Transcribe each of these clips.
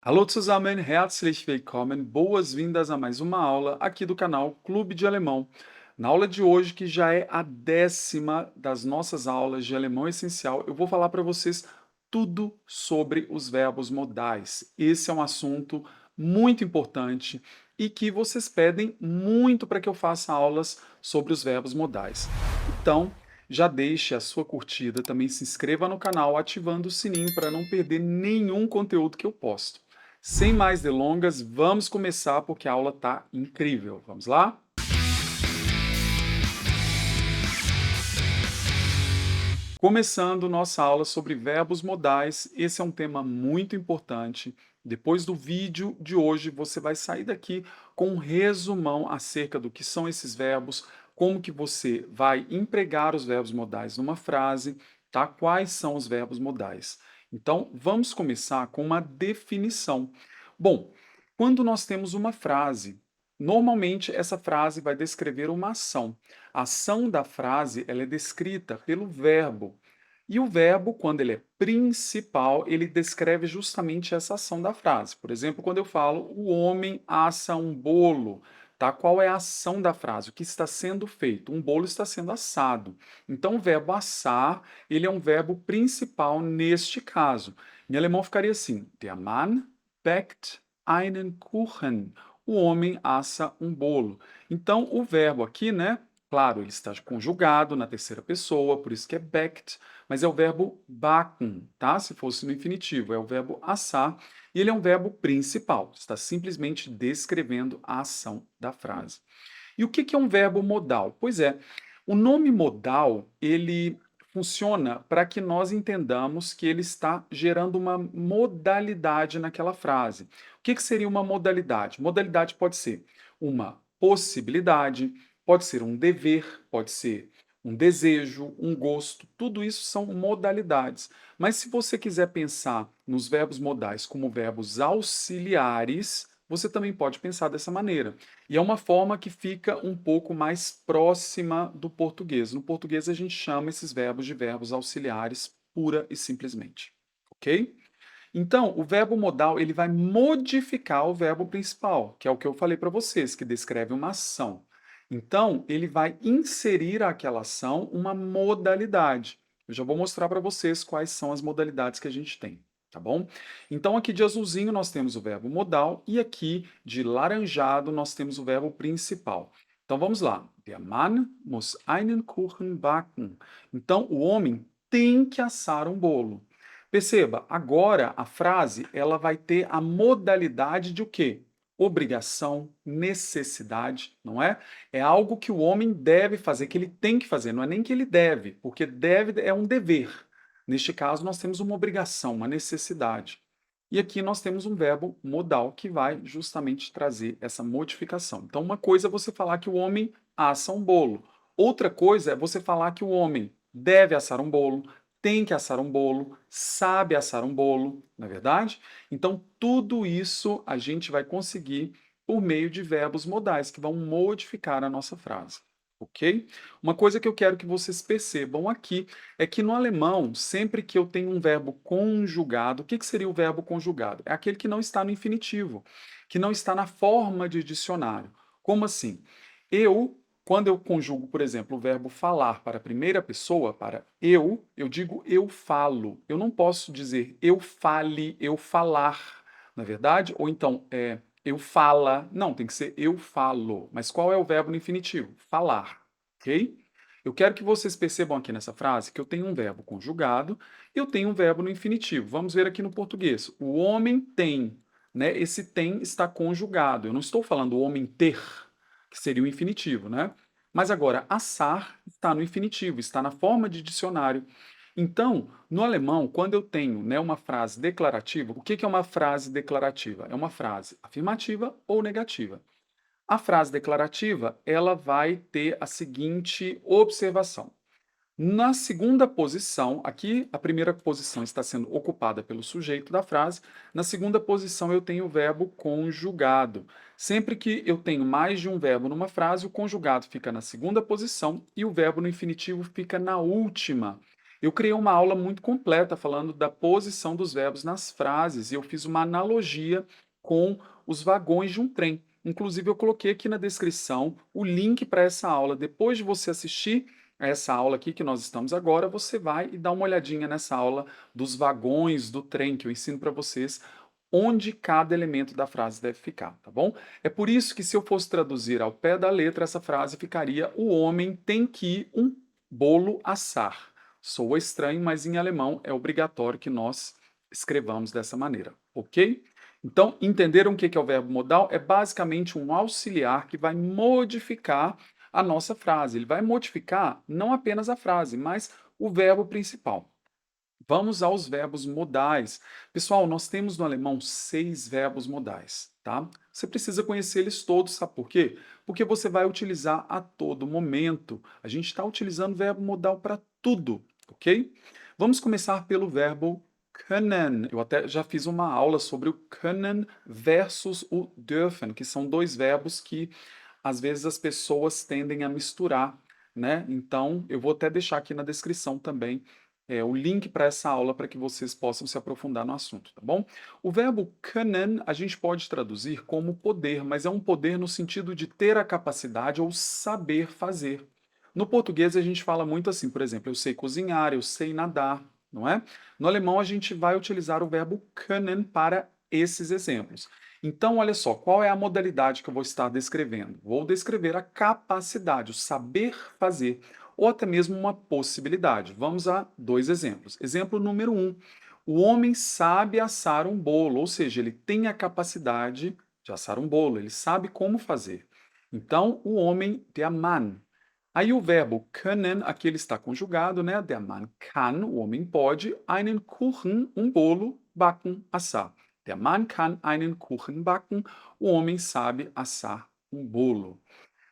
Hallo zusammen, herzlich willkommen, boas-vindas a mais uma aula aqui do canal Clube de Alemão. Na aula de hoje, que já é a 10ª das nossas aulas de alemão essencial, eu vou falar para vocês tudo sobre os verbos modais. Esse é um assunto muito importante e que vocês pedem muito para que eu faça aulas sobre os verbos modais. Então, já deixe a sua curtida, também se inscreva no canal ativando o sininho para não perder nenhum conteúdo que eu posto. Sem mais delongas, vamos começar porque a aula tá incrível. Vamos lá? Começando nossa aula sobre verbos modais, esse é um tema muito importante. Depois do vídeo de hoje, você vai sair daqui com um resumão acerca do que são esses verbos, como que você vai empregar os verbos modais numa frase, tá? Quais são os verbos modais? Então, vamos começar com uma definição. Bom, quando nós temos uma frase, normalmente essa frase vai descrever uma ação. A ação da frase ela é descrita pelo verbo. E o verbo, quando ele é principal, ele descreve justamente essa ação da frase. Por exemplo, quando eu falo o homem assa um bolo, tá? Qual é a ação da frase? O que está sendo feito? Um bolo está sendo assado. Então, o verbo assar, ele é um verbo principal neste caso. Em alemão ficaria assim: Der Mann backt einen Kuchen. O homem assa um bolo. Então, o verbo aqui, né? Claro, ele está conjugado na terceira pessoa, por isso que é backt, mas é o verbo backen, tá? Se fosse no infinitivo, é o verbo assar, e ele é um verbo principal, está simplesmente descrevendo a ação da frase. E o que que é um verbo modal? Pois é, o nome modal, ele funciona para que nós entendamos que ele está gerando uma modalidade naquela frase. O que que seria uma modalidade? Modalidade pode ser uma possibilidade, pode ser um dever, pode ser um desejo, um gosto, tudo isso são modalidades. Mas se você quiser pensar nos verbos modais como verbos auxiliares, você também pode pensar dessa maneira. E é uma forma que fica um pouco mais próxima do português. No português, a gente chama esses verbos de verbos auxiliares pura e simplesmente. Ok? Então, o verbo modal ele vai modificar o verbo principal, que é o que eu falei para vocês, que descreve uma ação. Então, ele vai inserir àquela ação uma modalidade. Eu já vou mostrar para vocês quais são as modalidades que a gente tem, tá bom? Então, aqui de azulzinho nós temos o verbo modal e aqui de laranjado nós temos o verbo principal. Então, vamos lá. Der Mann muss einen Kuchen backen. Então, o homem tem que assar um bolo. Perceba, agora a frase ela vai ter a modalidade de o quê? Obrigação, necessidade, não é? É algo que o homem deve fazer, que ele tem que fazer, não é nem que ele deve, porque deve é um dever. Neste caso, nós temos uma obrigação, uma necessidade. E aqui nós temos um verbo modal que vai justamente trazer essa modificação. Então, uma coisa é você falar que o homem assa um bolo. Outra coisa é você falar que o homem deve assar um bolo, tem que assar um bolo, sabe assar um bolo, não é verdade? Então, tudo isso a gente vai conseguir por meio de verbos modais que vão modificar a nossa frase. Ok? Uma coisa que eu quero que vocês percebam aqui é que no alemão, sempre que eu tenho um verbo conjugado, o que que seria o verbo conjugado? É aquele que não está no infinitivo, que não está na forma de dicionário. Como assim? Quando eu conjugo, por exemplo, o verbo falar para a primeira pessoa, para eu digo eu falo. Eu não posso dizer eu fale, eu falar, na verdade? Ou então, eu fala. Não, tem que ser eu falo. Mas qual é o verbo no infinitivo? Falar, ok? Eu quero que vocês percebam aqui nessa frase que eu tenho um verbo conjugado e eu tenho um verbo no infinitivo. Vamos ver aqui no português. O homem tem, né? Esse tem está conjugado. Eu não estou falando o homem ter, que seria o infinitivo, né? Mas agora, assar está no infinitivo, está na forma de dicionário. Então, no alemão, quando eu tenho, né, uma frase declarativa, o que que é uma frase declarativa? É uma frase afirmativa ou negativa. A frase declarativa, ela vai ter a seguinte observação. Na segunda posição, aqui a primeira posição está sendo ocupada pelo sujeito da frase, na segunda posição eu tenho o verbo conjugado. Sempre que eu tenho mais de um verbo numa frase, o conjugado fica na segunda posição e o verbo no infinitivo fica na última. Eu criei uma aula muito completa falando da posição dos verbos nas frases e eu fiz uma analogia com os vagões de um trem. Inclusive, eu coloquei aqui na descrição o link para essa aula. Depois de você assistir a essa aula aqui que nós estamos agora, você vai e dá uma olhadinha nessa aula dos vagões do trem que eu ensino para vocês onde cada elemento da frase deve ficar, tá bom? É por isso que se eu fosse traduzir ao pé da letra essa frase ficaria: o homem tem que um bolo assar. Soa estranho, mas em alemão é obrigatório que nós escrevamos dessa maneira, ok? Então, entenderam o que é o verbo modal? É basicamente um auxiliar que vai modificar a nossa frase. Ele vai modificar não apenas a frase, mas o verbo principal. Vamos aos verbos modais. Pessoal, nós temos no alemão 6 verbos modais, tá? Você precisa conhecer eles todos, sabe por quê? Porque você vai utilizar a todo momento. A gente está utilizando verbo modal para tudo, ok? Vamos começar pelo verbo können. Eu até já fiz uma aula sobre o können versus o dürfen, que são dois verbos que às vezes as pessoas tendem a misturar, né? Então, eu vou até deixar aqui na descrição também o link para essa aula para que vocês possam se aprofundar no assunto, tá bom? O verbo können a gente pode traduzir como poder, mas é um poder no sentido de ter a capacidade ou saber fazer. No português a gente fala muito assim, por exemplo, eu sei cozinhar, eu sei nadar, não é? No alemão a gente vai utilizar o verbo können para esses exemplos. Então, olha só, qual é a modalidade que eu vou estar descrevendo? Vou descrever a capacidade, o saber fazer ou até mesmo uma possibilidade. Vamos a dois exemplos. Exemplo número um: o homem sabe assar um bolo, ou seja, ele tem a capacidade de assar um bolo, ele sabe como fazer. Então, o homem, der Mann. Aí o verbo können, aqui ele está conjugado, né? Der Mann kann, o homem pode, einen Kuchen, um bolo, backen, assar. Der Mann kann einen Kuchen backen, o homem sabe assar um bolo.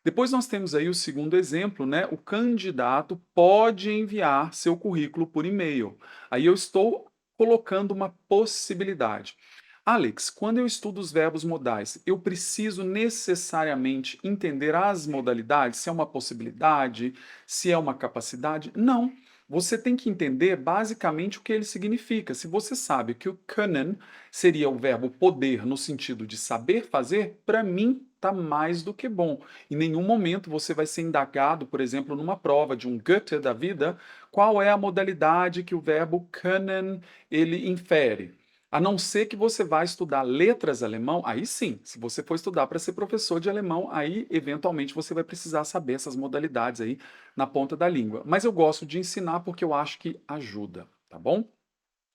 Depois nós temos aí o segundo exemplo, né? O candidato pode enviar seu currículo por e-mail. Aí eu estou colocando uma possibilidade. Alex, quando eu estudo os verbos modais, eu preciso necessariamente entender as modalidades, se é uma possibilidade, se é uma capacidade? Não. Você tem que entender basicamente o que ele significa. Se você sabe que o können seria o verbo poder no sentido de saber fazer, para mim está mais do que bom. Em nenhum momento você vai ser indagado, por exemplo, numa prova de um Goethe da vida, qual é a modalidade que o verbo können ele infere. A não ser que você vá estudar letras alemão, aí sim, se você for estudar para ser professor de alemão, aí eventualmente você vai precisar saber essas modalidades aí na ponta da língua. Mas eu gosto de ensinar porque eu acho que ajuda, tá bom?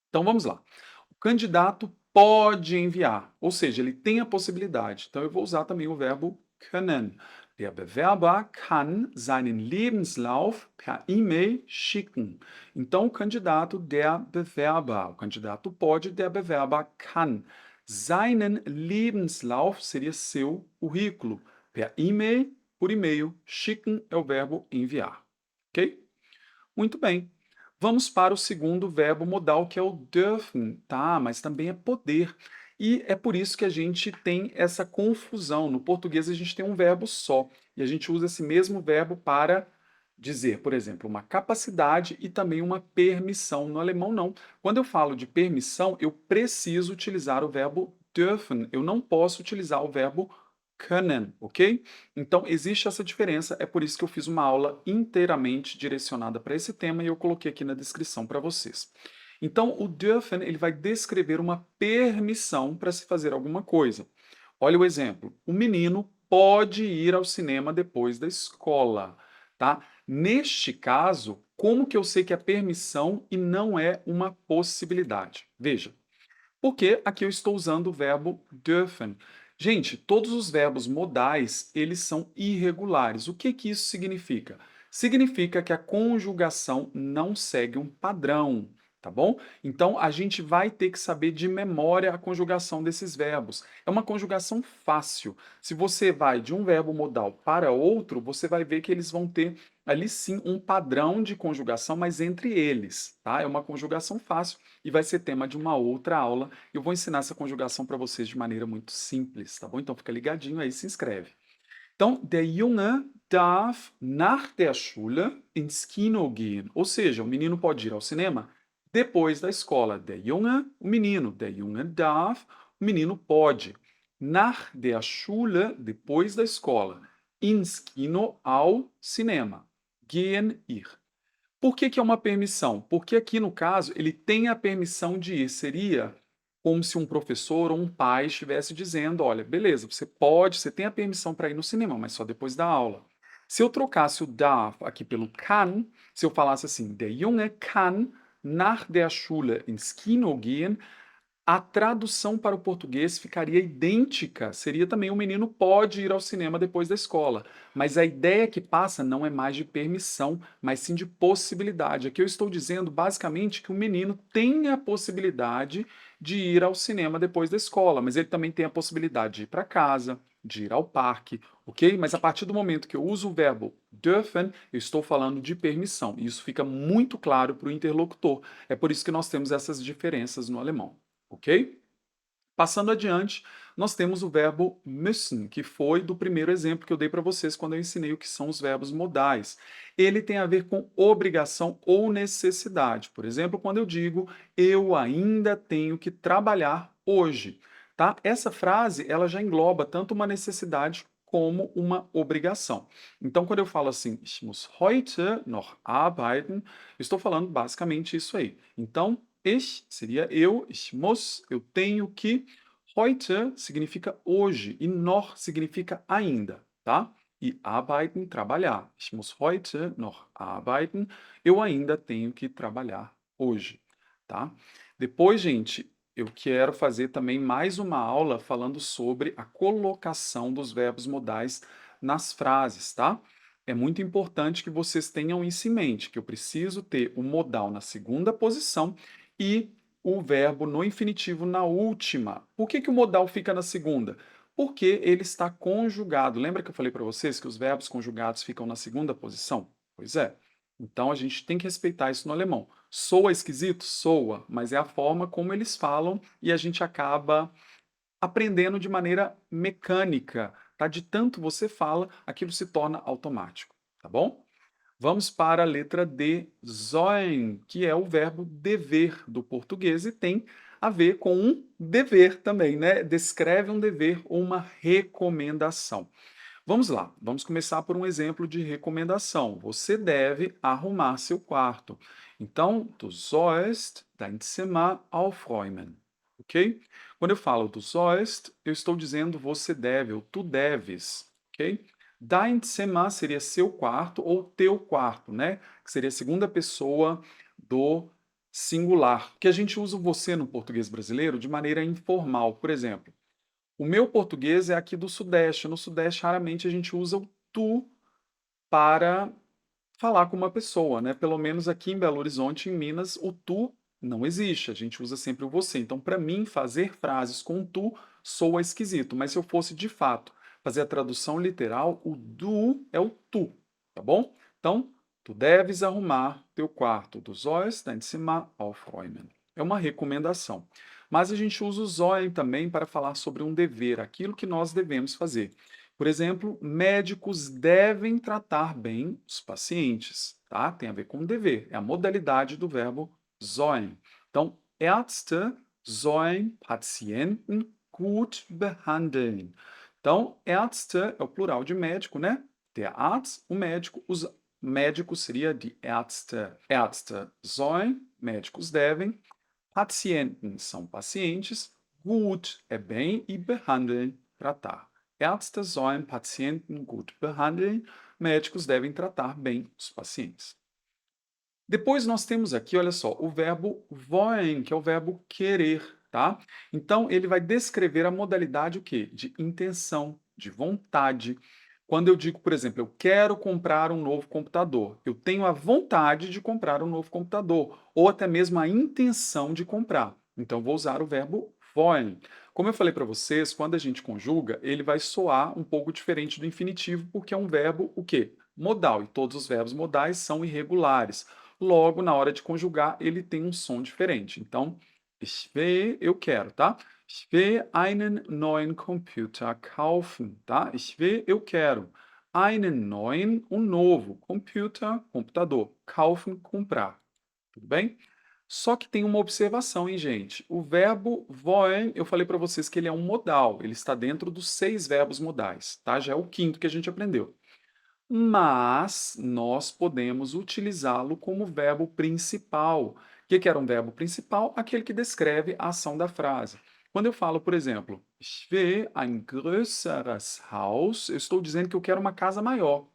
Então vamos lá. O candidato pode enviar, ou seja, ele tem a possibilidade. Então eu vou usar também o verbo können. Der Bewerber kann seinen Lebenslauf per E-Mail schicken. Então o candidato, der Bewerber. O candidato pode, der Bewerber kann. Seinen Lebenslauf seria seu currículo. Per E-Mail, por e-mail. Schicken é o verbo enviar. Ok? Muito bem. Vamos para o segundo verbo modal, que é o dürfen, tá? Mas também é poder. E é por isso que a gente tem essa confusão. No português, a gente tem um verbo só. E a gente usa esse mesmo verbo para dizer, por exemplo, uma capacidade e também uma permissão. No alemão, não. Quando eu falo de permissão, eu preciso utilizar o verbo dürfen. Eu não posso utilizar o verbo können, ok? Então, existe essa diferença, é por isso que eu fiz uma aula inteiramente direcionada para esse tema e eu coloquei aqui na descrição para vocês. Então, o dürfen ele vai descrever uma permissão para se fazer alguma coisa. Olha o exemplo. O menino pode ir ao cinema depois da escola, tá? Neste caso, como que eu sei que é permissão e não é uma possibilidade? Veja, porque aqui eu estou usando o verbo dürfen. Gente, todos os verbos modais, eles são irregulares. O que que isso significa? Significa que a conjugação não segue um padrão, tá bom? Então, a gente vai ter que saber de memória a conjugação desses verbos. É uma conjugação fácil. Se você vai de um verbo modal para outro, você vai ver que eles vão ter ali sim um padrão de conjugação, mas entre eles, tá? É uma conjugação fácil e vai ser tema de uma outra aula. Eu vou ensinar essa conjugação para vocês de maneira muito simples, tá bom? Então fica ligadinho aí, se inscreve. Então, der Junge, darf nach der Schule ins Kino gehen. Ou seja, o menino pode ir ao cinema depois da escola. Der Junge, o menino. Der Junge darf, o menino pode. Nach der Schule, depois da escola. Ins Kino, ao cinema. Gehen, ir. Por que que é uma permissão? Porque aqui no caso ele tem a permissão de ir. Seria como se um professor ou um pai estivesse dizendo: olha, beleza, você pode, você tem a permissão para ir no cinema, mas só depois da aula. Se eu trocasse o darf aqui pelo kann, se eu falasse assim, der Junge kann nach der Schule ins Kino gehen, a tradução para o português ficaria idêntica, seria também o menino pode ir ao cinema depois da escola, mas a ideia que passa não é mais de permissão, mas sim de possibilidade. Aqui eu estou dizendo basicamente que o menino tem a possibilidade de ir ao cinema depois da escola, mas ele também tem a possibilidade de ir para casa, de ir ao parque, ok? Mas a partir do momento que eu uso o verbo dürfen, eu estou falando de permissão, e isso fica muito claro para o interlocutor. É por isso que nós temos essas diferenças no alemão. Ok? Passando adiante, nós temos o verbo müssen, que foi do primeiro exemplo que eu dei para vocês quando eu ensinei o que são os verbos modais. Ele tem a ver com obrigação ou necessidade. Por exemplo, quando eu digo eu ainda tenho que trabalhar hoje, tá? Essa frase, ela já engloba tanto uma necessidade como uma obrigação. Então, quando eu falo assim, ich muss heute noch arbeiten, eu estou falando basicamente isso aí. Então, ich seria eu, ich muss, eu tenho que. Heute significa hoje e noch significa ainda, tá? E arbeiten, trabalhar. Ich muss heute noch arbeiten. Eu ainda tenho que trabalhar hoje, tá? Depois, gente, eu quero fazer também mais uma aula falando sobre a colocação dos verbos modais nas frases, tá? É muito importante que vocês tenham isso em mente, que eu preciso ter o modal na segunda posição e o verbo no infinitivo na última. Por que que o modal fica na segunda? Porque ele está conjugado. Lembra que eu falei para vocês que os verbos conjugados ficam na segunda posição? Pois é. Então a gente tem que respeitar isso no alemão. Soa esquisito? Soa, mas é a forma como eles falam e a gente acaba aprendendo de maneira mecânica, tá? De tanto você fala, aquilo se torna automático, tá bom? Vamos para a letra D, sollen, que é o verbo dever do português e tem a ver com um dever também, né? Descreve um dever ou uma recomendação. Vamos lá, vamos começar por um exemplo de recomendação. Você deve arrumar seu quarto. Então, du sollst dein Zimmer aufräumen, ok? Quando eu falo du sollst, eu estou dizendo você deve ou tu deves, ok? Dein Zimmer seria seu quarto ou teu quarto, né? Que seria a segunda pessoa do singular, que a gente usa o você no português brasileiro de maneira informal. Por exemplo, o meu português é aqui do Sudeste. No Sudeste, raramente a gente usa o tu para falar com uma pessoa, né? Pelo menos aqui em Belo Horizonte, em Minas, o tu não existe. A gente usa sempre o você. Então, para mim, fazer frases com tu soa esquisito. Mas se eu fosse de fato fazer a tradução literal, o do é o tu, tá bom? Então, tu deves arrumar teu quarto. Du sollst dein Zimmer aufräumen. É uma recomendação. Mas a gente usa o sollen também para falar sobre um dever, aquilo que nós devemos fazer. Por exemplo, médicos devem tratar bem os pacientes, tá? Tem a ver com dever, é a modalidade do verbo sollen. Então, Ärzte sollen Patienten gut behandeln. Então, Ärzte é o plural de médico, né? Der Arzt, o médico, os médicos seria die Ärzte. Ärzte sollen, médicos devem, Patienten são pacientes, gut é bem e behandeln, tratar. Ärzte sollen Patienten gut behandeln. Médicos devem tratar bem os pacientes. Depois nós temos aqui, olha só, o verbo wollen, que é o verbo querer, tá? Então ele vai descrever a modalidade o quê? De intenção, de vontade. Quando eu digo, por exemplo, eu quero comprar um novo computador, eu tenho a vontade de comprar um novo computador, ou até mesmo a intenção de comprar. Então vou usar o verbo wollen. Como eu falei para vocês, quando a gente conjuga, ele vai soar um pouco diferente do infinitivo, porque é um verbo o quê? Modal, e todos os verbos modais são irregulares. Logo, na hora de conjugar, ele tem um som diferente. Então, ich will, eu quero, tá? Ich will einen neuen Computer kaufen, tá? Ich will, eu quero. einen neuen, um novo, Computer, computador, kaufen, comprar, tudo bem? Só que tem uma observação, hein, gente? O verbo wollen, eu falei para vocês que ele é um modal, ele está dentro dos 6 verbos modais, tá? Já é o quinto que a gente aprendeu. Mas nós podemos utilizá-lo como verbo principal. O que era um verbo principal? Aquele que descreve a ação da frase. Quando eu falo, por exemplo, ich will ein größeres Haus, eu estou dizendo que eu quero uma casa maior.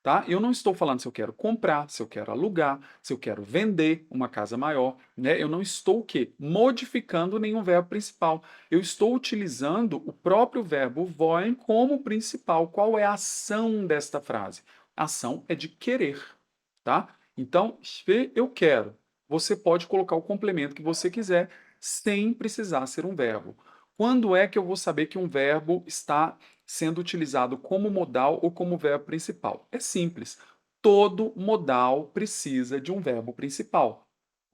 Tá? Eu não estou falando se eu quero comprar, se eu quero alugar, se eu quero vender uma casa maior, né? Eu não estou o quê? Modificando nenhum verbo principal. Eu estou utilizando o próprio verbo wollen como principal. Qual é a ação desta frase? A ação é de querer, tá? Então, eu quero. Você pode colocar o complemento que você quiser sem precisar ser um verbo. Quando é que eu vou saber que um verbo está sendo utilizado como modal ou como verbo principal? É simples. Todo modal precisa de um verbo principal,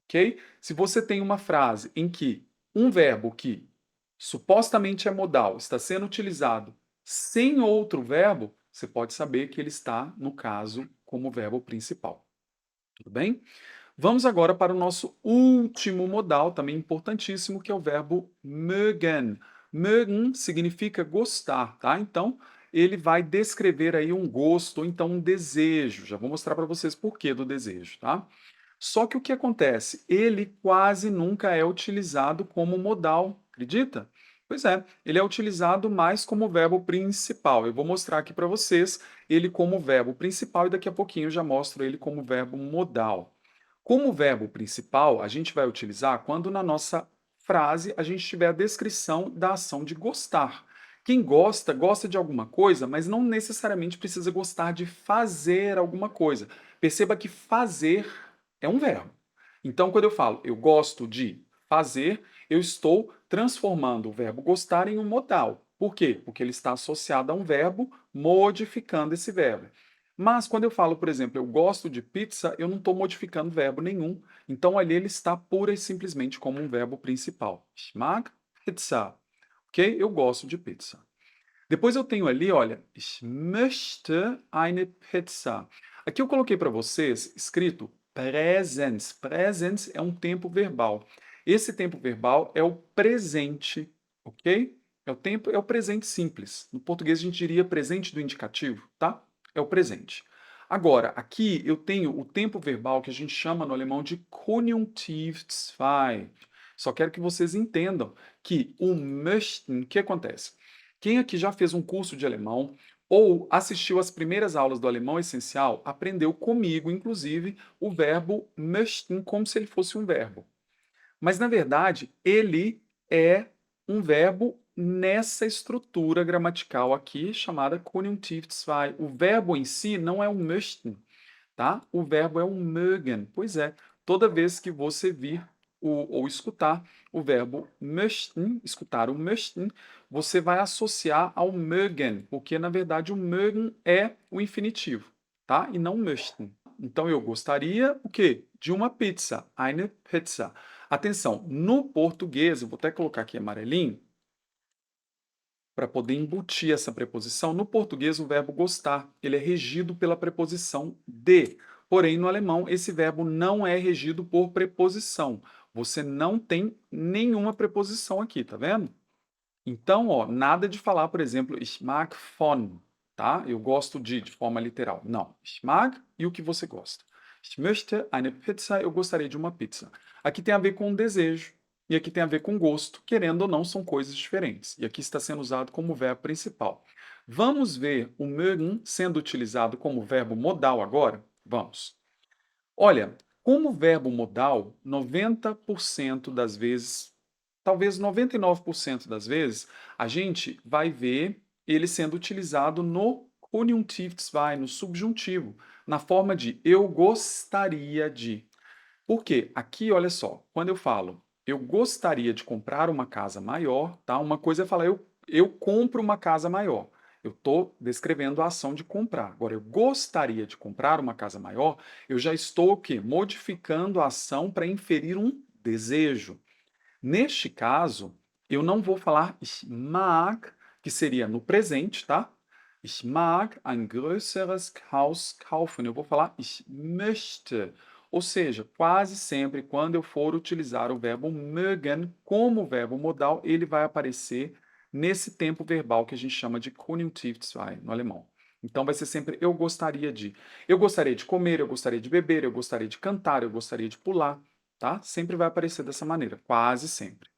ok? Se você tem uma frase em que um verbo que supostamente é modal está sendo utilizado sem outro verbo, você pode saber que ele está, no caso, como verbo principal. Tudo bem? Vamos agora para o nosso último modal, também importantíssimo, que é o verbo mögen. Mögen significa gostar, tá? Então, ele vai descrever aí um gosto ou então um desejo. Já vou mostrar para vocês por que do desejo, tá? Só que o que acontece? Ele quase nunca é utilizado como modal, acredita? Pois é, ele é utilizado mais como verbo principal. Eu vou mostrar aqui para vocês ele como verbo principal e daqui a pouquinho eu já mostro ele como verbo modal. Como verbo principal, a gente vai utilizar quando na nossa frase a gente tiver a descrição da ação de gostar. Quem gosta, gosta de alguma coisa, mas não necessariamente precisa gostar de fazer alguma coisa. Perceba que fazer é um verbo. Então, quando eu falo eu gosto de fazer, eu estou transformando o verbo gostar em um modal. Por quê? Porque ele está associado a um verbo, modificando esse verbo. Mas quando eu falo, por exemplo, eu gosto de pizza, eu não estou modificando verbo nenhum. Então ali ele está pura e simplesmente como um verbo principal. Ich mag Pizza. Ok? Eu gosto de pizza. Depois eu tenho ali, olha, ich möchte eine Pizza. Aqui eu coloquei para vocês escrito Präsens. Präsens é um tempo verbal. Esse tempo verbal é o presente, ok? É o presente simples. No português a gente diria presente do indicativo, tá? É o presente. Agora, aqui eu tenho o tempo verbal que a gente chama no alemão de Konjunktiv 2. Só quero que vocês entendam que o möchten, o que acontece? Quem aqui já fez um curso de alemão ou assistiu às primeiras aulas do alemão essencial, aprendeu comigo, inclusive, o verbo möchten como se ele fosse um verbo. Mas, na verdade, ele é um verbo nessa estrutura gramatical aqui, chamada Konjunktiv 2. O verbo em si não é um möchten, tá? O verbo é um mögen. Pois é, toda vez que você vir ou escutar o verbo möchten, escutar o möchten, você vai associar ao mögen, porque na verdade o mögen é o infinitivo, tá? E não möchten. Então eu gostaria o quê? De uma pizza, eine Pizza. Atenção, no português, eu vou até colocar aqui amarelinho, para poder embutir essa preposição. No português, o verbo gostar, ele é regido pela preposição de. Porém, no alemão, esse verbo não é regido por preposição. Você não tem nenhuma preposição aqui, tá vendo? Então, ó, nada de falar, por exemplo, ich mag von, tá? Eu gosto de forma literal. Não, ich mag e o que você gosta. Ich möchte eine Pizza, eu gostaria de uma pizza. Aqui tem a ver com desejo e aqui tem a ver com gosto. Querendo ou não, são coisas diferentes. E aqui está sendo usado como verbo principal. Vamos ver o mögen sendo utilizado como verbo modal agora? Vamos. Olha, como verbo modal, 90% das vezes, talvez 99% das vezes, a gente vai ver ele sendo utilizado no Konjunktiv 2, no subjuntivo, na forma de eu gostaria de. Por quê? Aqui, olha só, quando eu falo eu gostaria de comprar uma casa maior, tá? Uma coisa é falar eu compro uma casa maior. Eu estou descrevendo a ação de comprar. Agora, eu gostaria de comprar uma casa maior, eu já estou o quê? Modificando a ação para inferir um desejo. Neste caso, eu não vou falar ich mag, que seria no presente, tá? Ich mag ein größeres Haus kaufen. Eu vou falar ich möchte. Ou seja, quase sempre quando eu for utilizar o verbo mögen como verbo modal, ele vai aparecer nesse tempo verbal que a gente chama de Konjunktiv 2 no alemão. Então vai ser sempre eu gostaria de. Eu gostaria de comer, eu gostaria de beber, eu gostaria de cantar, eu gostaria de pular, tá? Sempre vai aparecer dessa maneira, quase sempre,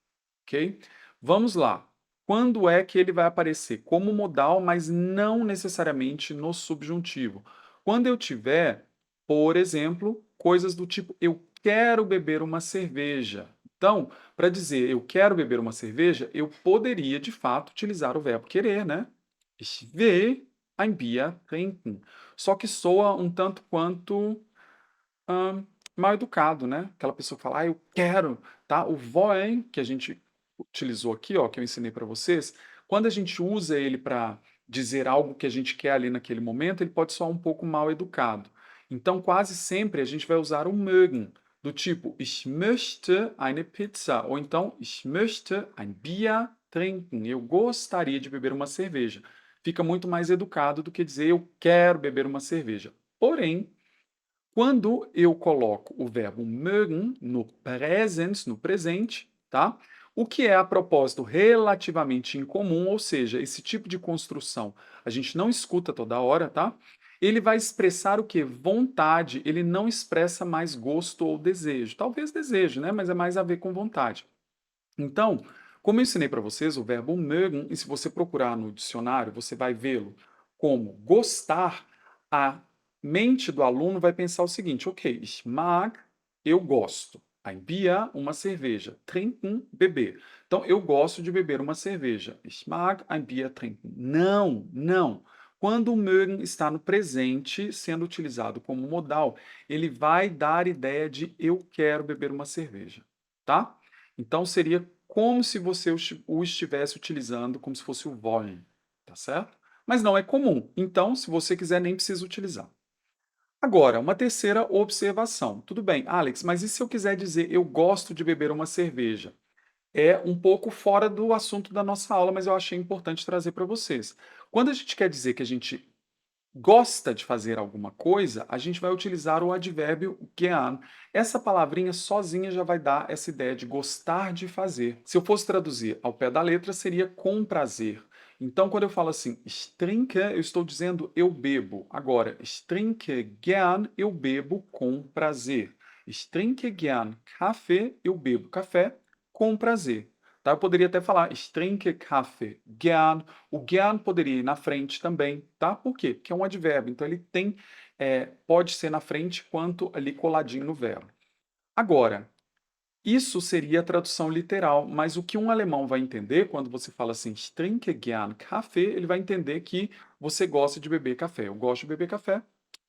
ok? Vamos lá. Quando é que ele vai aparecer? Como modal, mas não necessariamente no subjuntivo. Quando eu tiver, por exemplo, coisas do tipo eu quero beber uma cerveja. Então, para dizer eu quero beber uma cerveja, eu poderia de fato utilizar o verbo querer, né? Ich will ein Bier trinken. Só que soa um tanto quanto mal educado, né? Aquela pessoa que fala, eu quero, tá? O wollen, que a gente utilizou aqui, ó, que eu ensinei para vocês, quando a gente usa ele para dizer algo que a gente quer ali naquele momento, ele pode soar um pouco mal educado. Então, quase sempre a gente vai usar o mögen, do tipo ich möchte eine Pizza, ou então ich möchte ein Bier trinken. Eu gostaria de beber uma cerveja. Fica muito mais educado do que dizer eu quero beber uma cerveja. Porém, quando eu coloco o verbo mögen no Präsens, no presente, tá? O que é a propósito relativamente incomum, ou seja, esse tipo de construção a gente não escuta toda hora, tá? Ele vai expressar o que? Vontade, ele não expressa mais gosto ou desejo. Talvez desejo, né? Mas é mais a ver com vontade. Então, como eu ensinei para vocês, o verbo mögen, e se você procurar no dicionário, você vai vê-lo como gostar, a mente do aluno vai pensar o seguinte: ok, ich mag, eu gosto. Ein Bier, uma cerveja. Trinken, beber. Então, eu gosto de beber uma cerveja. Ich mag ein Bier trinken. Não, não. Quando o mögen está no presente, sendo utilizado como modal, ele vai dar ideia de eu quero beber uma cerveja, tá? Então seria como se você o estivesse utilizando como se fosse o wollen, tá certo? Mas não é comum. Então, se você quiser, nem precisa utilizar. Agora, uma terceira observação. Tudo bem, Alex, mas e se eu quiser dizer eu gosto de beber uma cerveja? É um pouco fora do assunto da nossa aula, mas eu achei importante trazer para vocês. Quando a gente quer dizer que a gente gosta de fazer alguma coisa, a gente vai utilizar o advérbio gern. Essa palavrinha sozinha já vai dar essa ideia de gostar de fazer. Se eu fosse traduzir ao pé da letra, seria com prazer. Então, quando eu falo assim, ich trinke, eu estou dizendo eu bebo. Agora, ich trinke gern, eu bebo com prazer. Ich trinke gern Kaffee, eu bebo café com prazer. Tá? Eu poderia até falar, ich trinke Kaffee gern. O gern poderia ir na frente também, tá? Por quê? Porque é um advérbio, então ele tem, pode ser na frente quanto ali coladinho no verbo. Agora, isso seria a tradução literal, mas o que um alemão vai entender quando você fala assim, ich trinke gern Kaffee, ele vai entender que você gosta de beber café. Eu gosto de beber café,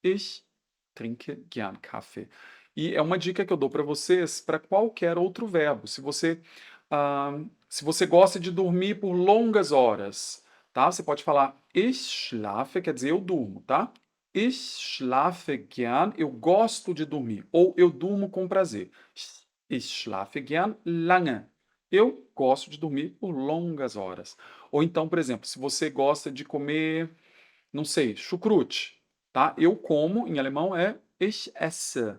ich trinke gern Kaffee. E é uma dica que eu dou para vocês para qualquer outro verbo. Se você gosta de dormir por longas horas, tá? Você pode falar ich schlafe, quer dizer eu durmo, tá? Ich schlafe gern, eu gosto de dormir, ou eu durmo com prazer. Ich schlafe gern lange. Eu gosto de dormir por longas horas. Ou então, por exemplo, se você gosta de comer, não sei, chucrute, tá? Eu como, em alemão é ich esse.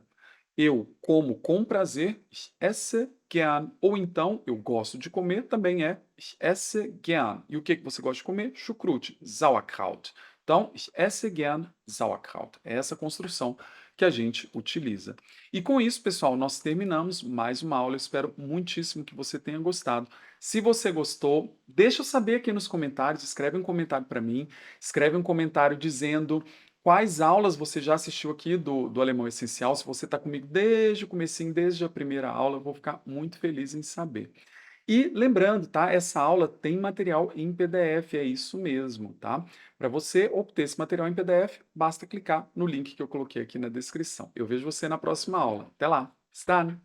Eu como com prazer, ich esse gern. Ou então, eu gosto de comer, também é ich esse gern. E o que que você gosta de comer? Chucrute, Sauerkraut. Então, ich esse gern Sauerkraut. É essa construção que a gente utiliza. E com isso, pessoal, nós terminamos mais uma aula. Eu espero muitíssimo que você tenha gostado. Se você gostou, deixa eu saber aqui nos comentários, escreve um comentário para mim, escreve um comentário dizendo quais aulas você já assistiu aqui do Alemão Essencial. Se você está comigo desde o comecinho, desde a primeira aula, eu vou ficar muito feliz em saber. E lembrando, tá? Essa aula tem material em PDF, é isso mesmo, tá? Para você obter esse material em PDF, basta clicar no link que eu coloquei aqui na descrição. Eu vejo você na próxima aula. Até lá! Bis dann!